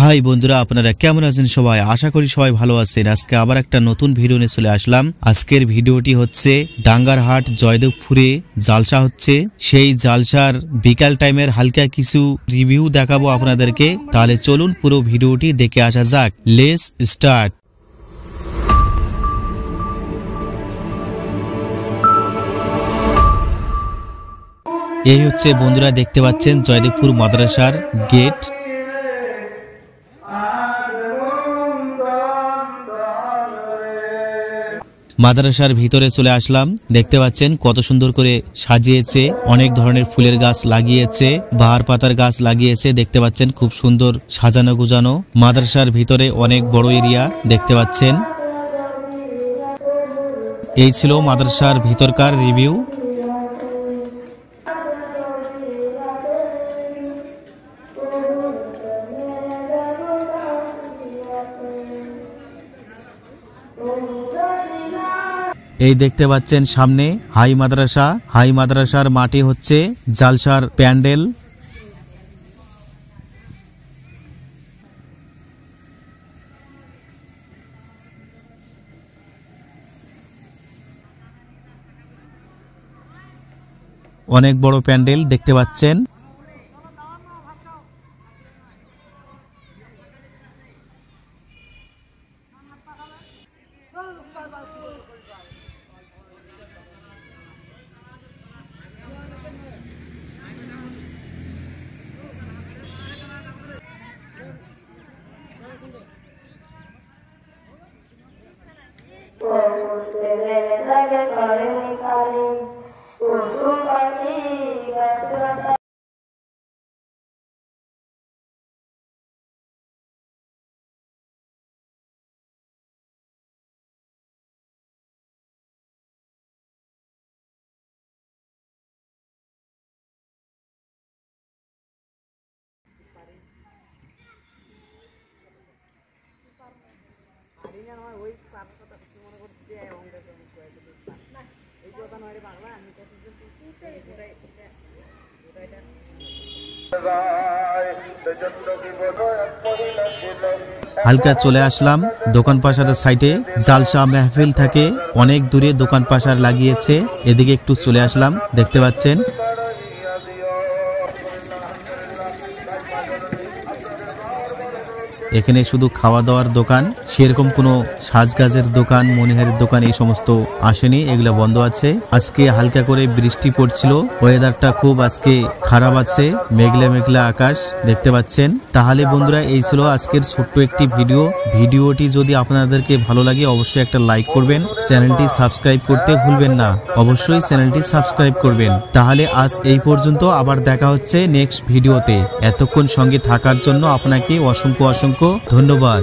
High বন্ধুরা, আপনারা কেমন আছেন? সবাই আশা করি সবাই ভালো আছেন। আজকে আবার একটা নতুন ভিডিও নিয়ে চলে আসলাম। আজকের ভিডিওটি হচ্ছে ডাঙ্গারহাট জয়দেবপুরে জালসা হচ্ছে, সেই জালসার বিকাল টাইমের হালকা কিছু রিভিউ দেখাবো আপনাদেরকে। তাহলে চলুন পুরো ভিডিওটি দেখে আসা যাক। Let's start. এই হচ্ছে বন্ধুরা, দেখতে পাচ্ছেন জয়দেবপুর মাদ্রাসার গেট। মাদ্রাসার ভিতরে চলে আসলাম। দেখতে পাচ্ছেন কত সুন্দর করে সাজিয়েছে, অনেক ধরনের ফুলের গাছ লাগিয়েছে, বাহার পাতার গাছ লাগিয়েছে। দেখতে পাচ্ছেন খুব সুন্দর সাজানো গুজানো। মাদ্রাসার ভিতরে অনেক বড় এরিয়া দেখতে পাচ্ছেন। এই ছিল মাদ্রাসার ভিতরকার রিভিউ। এই দেখতে পাচ্ছেন সামনে হাই মাদ্রাসা। হাই মাদ্রাসার মাটি হচ্ছে জালসার প্যান্ডেল। অনেক বড় প্যান্ডেল দেখতে পাচ্ছেন। হালকা চলে আসলাম দোকান পাশারের সাইডে। জালসা মেহফিল থাকে, অনেক দূরে দোকান পাশার লাগিয়েছে। এদিকে একটু চলে আসলাম, দেখতে পাচ্ছেন। এখানে শুধু খাওয়া দাওয়ার দোকান, সেরকম কোনো সাজগাজের দোকান, মনিহারের দোকান এই সমস্ত আসেনি, এগুলো বন্ধ আছে। আজকে হালকা করে বৃষ্টি পড়ছিল, ওয়েদারটা খুব আজকে খারাপ আছে, মেঘলা মেঘলা আকাশ দেখতে পাচ্ছেন। তাহলে বন্ধুরা, এই ছিল আজকের ছোট্ট একটি ভিডিওটি যদি আপনাদেরকে ভালো লাগে অবশ্যই একটা লাইক করবেন, চ্যানেলটি সাবস্ক্রাইব করতে ভুলবেন না, অবশ্যই চ্যানেলটি সাবস্ক্রাইব করবেন। তাহলে আজ এই পর্যন্ত, আবার দেখা হচ্ছে নেক্সট ভিডিওতে। এতক্ষণ সঙ্গে থাকার জন্য আপনাকে অসংখ্য ধন্যবাদ।